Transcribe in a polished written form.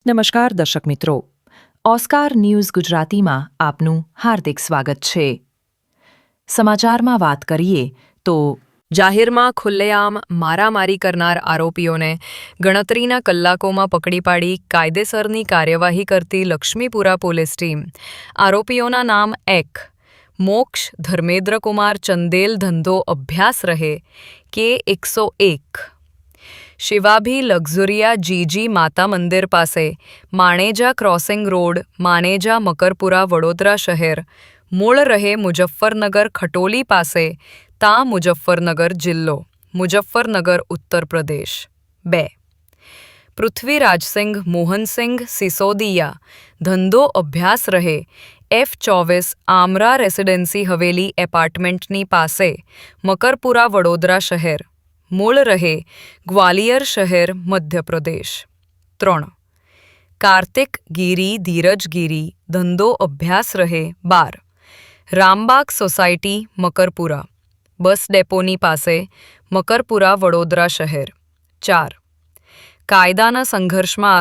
નમસ્કાર દર્શક મિત્રો, ઓસ્કાર ન્યૂઝ ગુજરાતીમાં આપનું હાર્દિક સ્વાગત છે. સમાચારમાં વાત કરીએ તો જાહેરમાં ખુલ્લેઆમ મારામારી કરનાર આરોપીઓને ગણતરીના કલાકોમાં પકડી પાડી કાયદેસરની કાર્યવાહી કરતી લક્ષ્મીપુરા પોલીસ ટીમ. આરોપીઓના નામ એક મોક્ષ ધર્મેન્દ્રકુમાર ચંદેલ ધંધો અભ્યાસ રહે કે 101 શિવાભી લક્ઝુરિયા જીજી માતા મંદિર પાસે માણેજા ક્રોસિંગ રોડ માનેજા મકરપુરા વડોદરા શહેર મૂળ રહે મુઝફ્ફરનગર ખટોલી પાસે તા મુઝફ્ફરનગર જિલ્લો મુઝફ્ફરનગર ઉત્તર પ્રદેશ. 2 પૃથ્વીરાજસિંહ મોહનસિંહ સિસોદિયા ધંધો અભ્યાસ રહે F24 આમરા રેસિડેન્સી હવેલી એપાર્ટમેન્ટની પાસે મકરપુરા વડોદરા શહેર મૂળ રહે ગ્વાલિયર શહેર મધ્યપ્રદેશ. 3 કાર્તિક ગીરી ધીરજ ગીરી ધંધો અભ્યાસ રહે 12 રામબાગ સોસાયટી મકરપુરા બસ ડેપોની પાસે મકરપુરા વડોદરા શહેર. 4 કાયદાના સંઘર્ષમાં